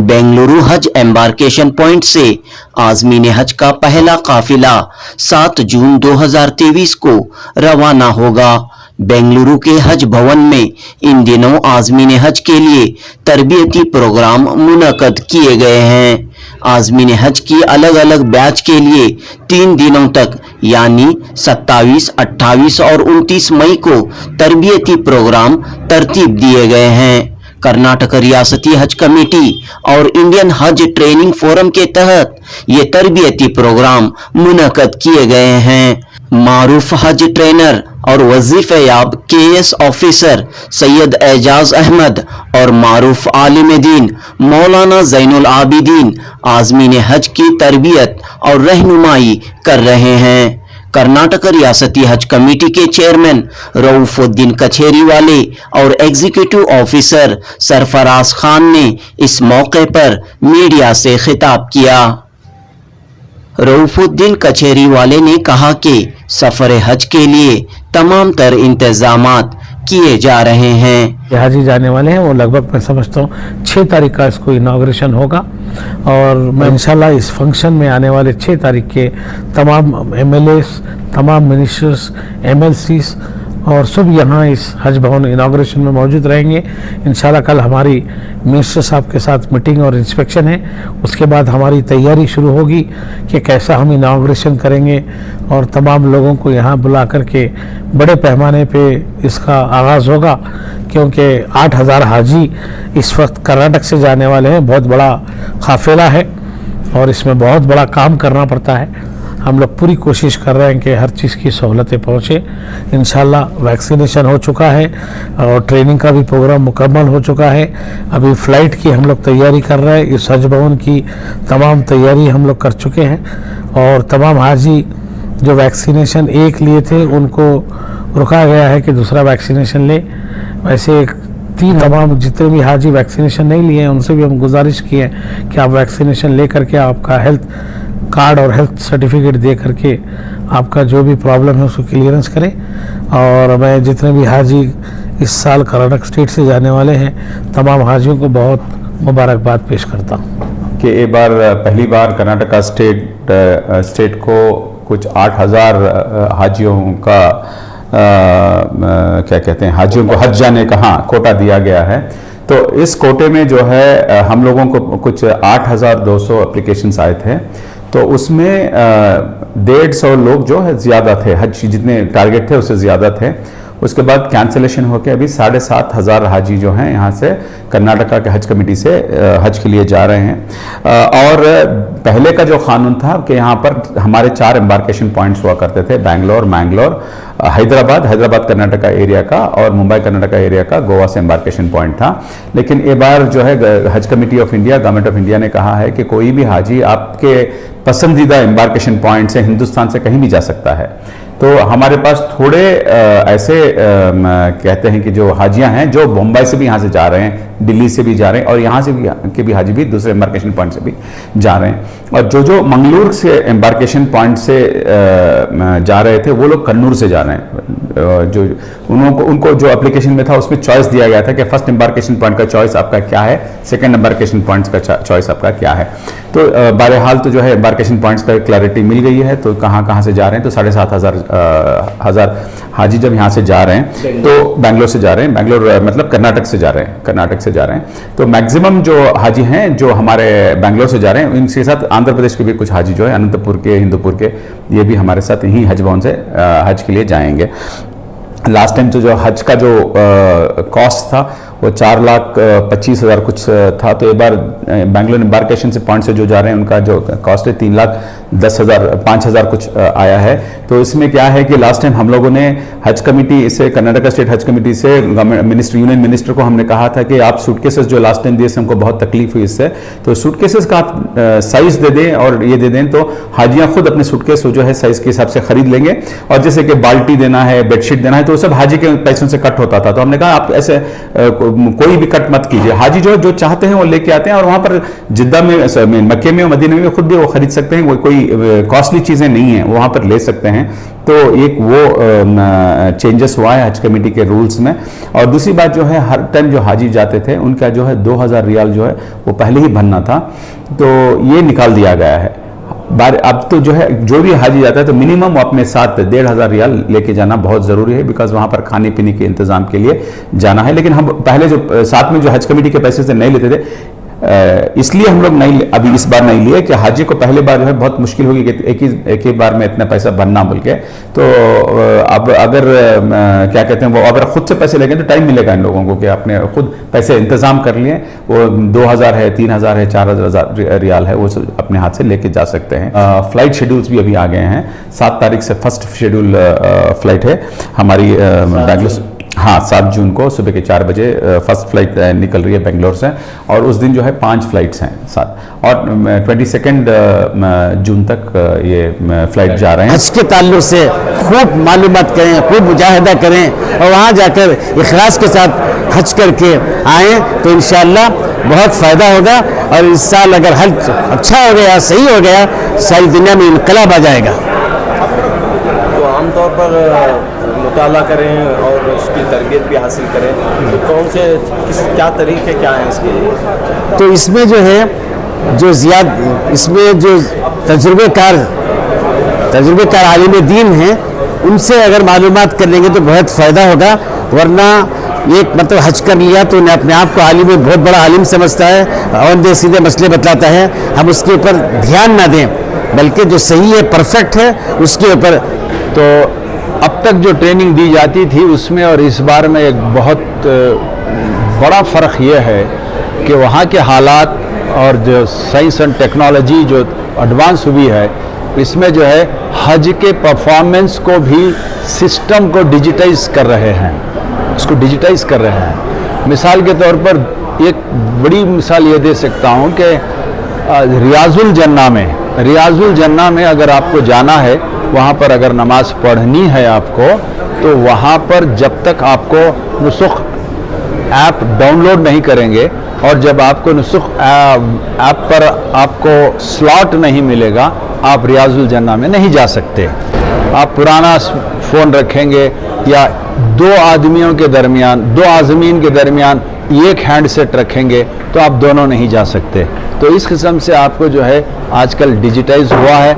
बेंगलुरु हज embarkation point से आज़मीन हज का पहला काफिला 7 जून 2023 को रवाना होगा। बेंगलुरु के हज भवन में इन दिनों आज़मीन हज के लिए तरबियती प्रोग्राम मुनक्कद किए गए हैं। आज़मीन हज की अलग अलग बैच के लिए 3 दिनों तक यानी 27, 28 और 29 मई को तरबियती प्रोग्राम तरतीब दिए गए हैं। कर्नाटक रियासती हज कमेटी और इंडियन हज ट्रेनिंग फोरम के तहत ये तरबियती प्रोग्राम मुनक्कद किए गए हैं। मारूफ हज ट्रेनर और वजीफेयाब केएस ऑफिसर सैयद एजाज अहमद और मारूफ आलिम दीन मौलाना जैनुल आबिदीन आज़मीन हज की तरबियत और रहनुमाई कर रहे हैं। कर्नाटक रियासती हज कमेटी के चेयरमैन रऊफुद्दीन कचेरीवाले और एग्जीक्यूटिव ऑफिसर सरफराज खान ने इस मौके पर मीडिया से खिताब किया। रऊफुद्दीन कचेरीवाले ने कहा कि सफर हज के लिए तमाम तर इंतजामात किए जा रहे हैं। हाजी जाने वाले हैं, वो लगभग मैं समझता हूँ 6 तारीख का इसको इनाग्रेशन होगा और मैं इंशाल्लाह इस फंक्शन में आने वाले 6 तारीख के तमाम एमएलएस, तमाम मिनिस्टर्स, एमएलसीज और सब यहाँ इस हज भवन इनाग्रेशन में मौजूद रहेंगे। इंशाल्लाह कल हमारी मिनिस्टर साहब के साथ मीटिंग और इंस्पेक्शन है, उसके बाद हमारी तैयारी शुरू होगी कि कैसा हम इनाग्रेशन करेंगे और तमाम लोगों को यहाँ बुला करके बड़े पैमाने पे इसका आगाज़ होगा, क्योंकि 8,000 हाजी इस वक्त कर्नाटक से जाने वाले हैं। बहुत बड़ा काफिला है और इसमें बहुत बड़ा काम करना पड़ता है। हम लोग पूरी कोशिश कर रहे हैं कि हर चीज़ की सहूलतें पहुँचे। इंशाल्लाह वैक्सीनेशन हो चुका है और ट्रेनिंग का भी प्रोग्राम मुकम्मल हो चुका है। अभी फ़्लाइट की हम लोग तैयारी कर रहे हैं। इस हज भवन की तमाम तैयारी हम लोग कर चुके हैं और तमाम हाजी जो वैक्सीनेशन एक लिए थे उनको रुका गया है कि दूसरा वैक्सीनेशन ले। वैसे तमाम जितने भी हाजी वैक्सीनेशन नहीं लिए हैं उनसे भी हम गुजारिश की है कि आप वैक्सीनेशन ले करके आपका हेल्थ कार्ड और हेल्थ सर्टिफिकेट दे करके आपका जो भी प्रॉब्लम है उसको क्लियरेंस करें। और मैं जितने भी हाजी इस साल कर्नाटक स्टेट से जाने वाले हैं तमाम हाजियों को बहुत मुबारकबाद पेश करता हूँ कि एक बार पहली बार कर्नाटका स्टेट को कुछ 8,000 हाजियों का क्या कहते हैं, हाजियों को हज जाने का कोटा दिया गया है। तो इस कोटे में जो है हम लोगों को कुछ 8,200 एप्लीकेशंस आए थे, तो उसमें 150 लोग जो है ज़्यादा थे, हज जितने टारगेट थे उससे ज़्यादा थे। उसके बाद कैंसिलेशन होकर अभी 7,500 हाजी जो हैं यहाँ से कर्नाटका के हज कमेटी से हज के लिए जा रहे हैं। और पहले का जो कानून था कि यहाँ पर हमारे 4 एम्बार्केशन पॉइंट्स हुआ करते थे, बैंगलोर, मैंगलोर, हैदराबाद कर्नाटका एरिया का और मुंबई कर्नाटका एरिया का गोवा से एम्बार्केशन पॉइंट था। लेकिन एक बार जो है हज committee of India, government of India ने कहा है कि कोई भी हाजी आपके पसंदीदा एम्बार्केशन पॉइंट से हिंदुस्तान से कहीं भी जा सकता है। तो हमारे पास थोड़े ऐसे कहते हैं कि जो हाजियां हैं जो मुंबई से भी यहाँ से जा रहे हैं, दिल्ली से भी जा रहे हैं और यहाँ से भी हाजी भी दूसरे एम्बार्केशन पॉइंट से भी जा रहे हैं। और जो मंगलूर से एम्बार्केशन पॉइंट से जा रहे थे वो लोग कन्नूर से जा रहे हैं। जो उनको जो एप्लीकेशन में था उसमें चॉइस दिया गया था कि फर्स्ट एम्बार्केशन पॉइंट का चॉइस आपका क्या है, सेकेंड एम्बार्केशन पॉइंट का चॉइस आपका क्या है। तो बहरहाल तो जो है एम्बार्केशन पॉइंट्स का क्लैरिटी मिल गई है। तो कहाँ से जा रहे हैं, तो 7,500 हाजी जब यहाँ से जा रहे हैं तो बैंगलोर से जा रहे हैं, बैंगलोर मतलब कर्नाटक से जा रहे हैं। तो मैक्सिमम जो हाजी हैं जो हमारे बैंगलोर से जा रहे हैं, इनके साथ आंध्र प्रदेश के भी कुछ हाजी जो है अनंतपुर के, हिंदूपुर के, ये भी हमारे साथ यहीं हज भवन से हज के लिए जाएंगे। लास्ट टाइम तो जो हज का जो कॉस्ट था वो 4,25,000 कुछ था। तो एक बार बैंगलोर एम्बार्केशन से पॉइंट से जो जा रहे हैं उनका जो कॉस्ट है 3,10,000 5,000 कुछ आया है। तो इसमें क्या है कि लास्ट टाइम हम लोगों ने हज कमेटी से, कर्नाटका स्टेट हज कमेटी से यूनियन मिनिस्टर को हमने कहा था कि आप सूटकेसेस जो लास्ट टाइम दिए से हमको बहुत तकलीफ हुई इससे, तो सूटकेसेस का आप साइज दे दें और ये दे दें तो हाजियाँ खुद अपने सूटकेस जो है साइज के हिसाब से खरीद लेंगे। और जैसे कि बाल्टी देना है, बेडशीट देना है, तो सब हाजी के पैसों से कट होता था। तो हमने कहा आप ऐसे कोई भी कट मत कीजिए। हाजी जो चाहते हैं वो लेके आते हैं, और वहां पर जिद्दा में, मक्के में, मदीने में खुद भी वो खरीद सकते हैं। कोई कॉस्टली चीजें नहीं है, वहां पर ले सकते हैं। तो एक वो चेंजेस हुआ है हज कमेटी के रूल्स में। और दूसरी बात जो है, हर टाइम जो हाजी जाते थे उनका जो है 2000 रियाल जो है वो पहले ही भरना था, तो ये निकाल दिया गया है। अब तो जो है जो भी हाजी जाता है तो मिनिमम अपने साथ 1500 रियाल लेके जाना बहुत ज़रूरी है, बिकॉज वहाँ पर खाने पीने के इंतज़ाम के लिए जाना है। लेकिन हम पहले जो साथ में जो हज कमेटी के पैसे से नहीं लेते थे, इसलिए हम लोग नहीं, अभी इस बार नहीं लिए कि हाजी को पहले बार जो है बहुत मुश्किल होगी कि एक ही बार में इतना पैसा भरना बोल के। तो अब अगर क्या कहते हैं, वो अगर खुद से पैसे लेंगे तो टाइम मिलेगा इन लोगों को कि अपने खुद पैसे इंतजाम कर लिए। वो 2000 है, 3000 है, 4000 रियाल है, वो अपने हाथ से लेके जा सकते हैं। फ्लाइट शेड्यूल्स भी अभी आ गए हैं। 7 तारीख से फर्स्ट शेड्यूल फ्लाइट है हमारी बेंगलुरु। हाँ, 7 जून को सुबह के 4 बजे फर्स्ट फ्लाइट निकल रही है बेंगलोर से, और उस दिन जो है 5 फ्लाइट्स हैं साथ, और 22 जून तक ये फ्लाइट जा रहे हैं। हज के ताल्लुक से खूब मालूमात करें, खूब मुजाहिदा करें, और वहाँ जाकर इखलास के साथ हज करके आएँ तो इंशाअल्लाह बहुत फ़ायदा होगा। और इस साल अगर हज अच्छा हो गया, सही हो गया, सारी दुनिया में इनकलाब आ जाएगा। तो आमतौर पर मुताला करें और उसकी तरबियत भी हासिल करें, तो कौन से क्या तरीके क्या हैं इसके लिए? तो इसमें जो है, इसमें जो तजुर्बेकार आलिम दीन हैं, उनसे अगर मालूमात कर लेंगे तो बहुत फ़ायदा होगा। वरना एक मतलब हज कर लिया तो उन्हें अपने आप को आलिम, बहुत बड़ा आलिम समझता है, औंधे सीधे मसले बतलाता है। हम उसके ऊपर ध्यान ना दें, बल्कि जो सही है, परफेक्ट है, उसके ऊपर। तो अब तक जो ट्रेनिंग दी जाती थी उसमें और इस बार में एक बहुत बड़ा फ़र्क ये है कि वहाँ के हालात और जो साइंस एंड टेक्नोलॉजी जो एडवांस हुई है, इसमें जो है हज के परफॉर्मेंस को भी सिस्टम को डिजिटाइज कर रहे हैं, उसको डिजिटाइज कर रहे हैं। मिसाल के तौर पर एक बड़ी मिसाल ये दे सकता हूँ कि रियाजुल जन्ना में अगर आपको जाना है, वहाँ पर अगर नमाज पढ़नी है आपको, तो वहाँ पर जब तक आपको नुसुख ऐप डाउनलोड नहीं करेंगे और जब आपको नुसुख ऐप पर आपको स्लॉट नहीं मिलेगा, आप रियाजुल जन्ना में नहीं जा सकते। आप पुराना फ़ोन रखेंगे या 2 आदमियों के दरमियान, 2 आज़मीन के दरमियान एक हैंडसेट रखेंगे, तो आप दोनों नहीं जा सकते। तो इस किस्म से आपको जो है आजकल डिजिटाइज हुआ है।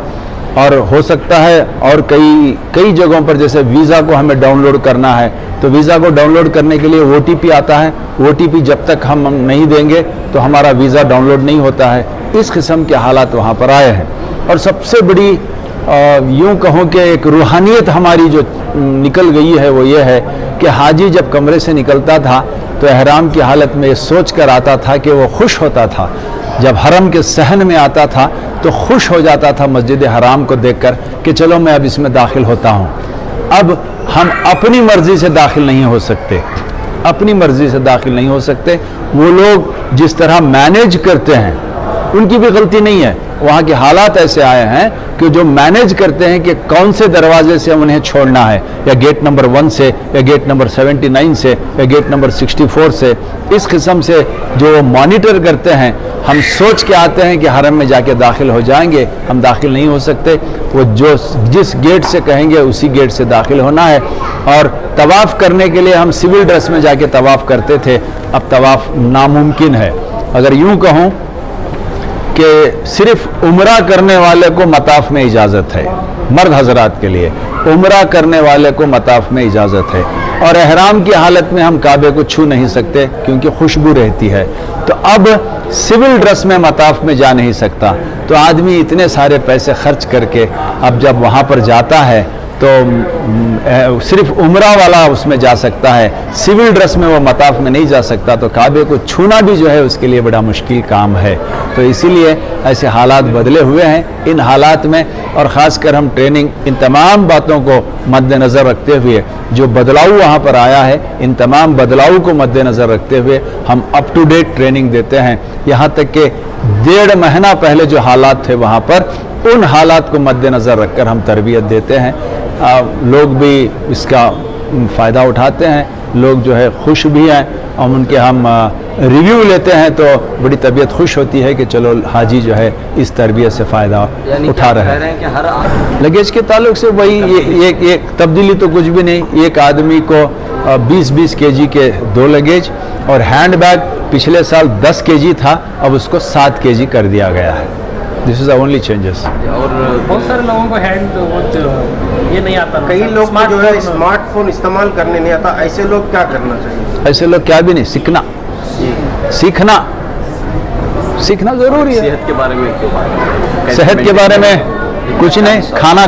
और हो सकता है और कई जगहों पर, जैसे वीज़ा को हमें डाउनलोड करना है, तो वीज़ा को डाउनलोड करने के लिए OTP आता है। OTP जब तक हम नहीं देंगे तो हमारा वीज़ा डाउनलोड नहीं होता है। इस किस्म के हालात वहाँ पर आए हैं। और सबसे बड़ी यूँ कहूँ कि एक रूहानियत हमारी जो निकल गई है, वो ये है कि हाजी जब कमरे से निकलता था तो एहराम की हालत में सोच कर आता था कि वो खुश होता था। जब हरम के सहन में आता था तो खुश हो जाता था मस्जिद हराम को देखकर कि चलो मैं अब इसमें दाखिल होता हूँ। अब हम अपनी मर्ज़ी से दाखिल नहीं हो सकते, अपनी मर्ज़ी से दाखिल नहीं हो सकते। वो लोग जिस तरह मैनेज करते हैं, उनकी भी गलती नहीं है। वहाँ के हालात ऐसे आए हैं कि जो मैनेज करते हैं कि कौन से दरवाजे से उन्हें छोड़ना है, या गेट नंबर 1 से, या गेट नंबर 79 से, या गेट नंबर 64 से, इस किस्म से जो मॉनिटर करते हैं। हम सोच के आते हैं कि हरम में जाके दाखिल हो जाएंगे, हम दाखिल नहीं हो सकते। वो जिस गेट से कहेंगे उसी गेट से दाखिल होना है। और तवाफ़ करने के लिए हम सिविल ड्रेस में जाके तवाफ़ करते थे, अब तवाफ़ नामुमकिन है। अगर यूँ कहूँ कि सिर्फ उम्रा करने वाले को मताफ में इजाज़त है, मर्द हजरात के लिए उम्रा करने वाले को मताफ में इजाज़त है। और एहराम की हालत में हम काबे को छू नहीं सकते क्योंकि खुशबू रहती है। तो अब सिविल ड्रेस में मताफ में जा नहीं सकता। तो आदमी इतने सारे पैसे खर्च करके अब जब वहाँ पर जाता है तो सिर्फ उम्रा वाला उसमें जा सकता है, सिविल ड्रेस में वो मताफ में नहीं जा सकता। तो काबे को छूना भी जो है उसके लिए बड़ा मुश्किल काम है। तो इसीलिए ऐसे हालात बदले हुए हैं। इन हालात में और ख़ासकर हम ट्रेनिंग, इन तमाम बातों को मद्देनज़र रखते हुए, जो बदलाव वहाँ पर आया है, इन तमाम बदलाव को मद्देनज़र रखते हुए हम अप टू डेट ट्रेनिंग देते हैं। यहाँ तक कि 1.5 महीना पहले जो हालात थे वहाँ पर, उन हालात को मद्देनज़र रखकर हम तरबियत देते हैं। लोग भी इसका फ़ायदा उठाते हैं, लोग जो है खुश भी हैं और उनके हम रिव्यू लेते हैं तो बड़ी तबीयत खुश होती है कि चलो हाजी जो है इस तरबियत से फ़ायदा उठा रहे हैं। कि हर लगेज के ताल्लुक से वही ये तब्दीली तो कुछ भी नहीं। एक आदमी को 20-20 केजी के 2 लगेज और हैंड बैग पिछले साल 10 केजी था, अब उसको 7 केजी कर दिया गया है। This is the only changes. और बहुत सारे लोगों को ये नहीं आता, कई लोग को जो है स्मार्टफोन इस्तेमाल करने नहीं आता, ऐसे लोग क्या करना चाहिए? ऐसे लोग क्या भी नहीं, सीखना जरूरी है। सेहत के बारे में क्यों बात? सेहत के बारे में कुछ नहीं, खाना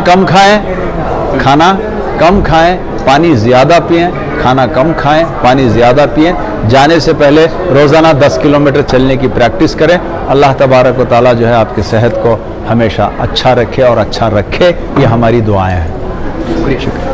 कम खाएं, पानी ज़्यादा पिएं, खाना कम खाएं, पानी ज़्यादा पिएं। जाने से पहले रोज़ाना 10 किलोमीटर चलने की प्रैक्टिस करें। अल्लाह तबारक व तआला जो है आपकी सेहत को हमेशा अच्छा रखे और अच्छा रखे, ये हमारी दुआएं हैं। शुक्रिया।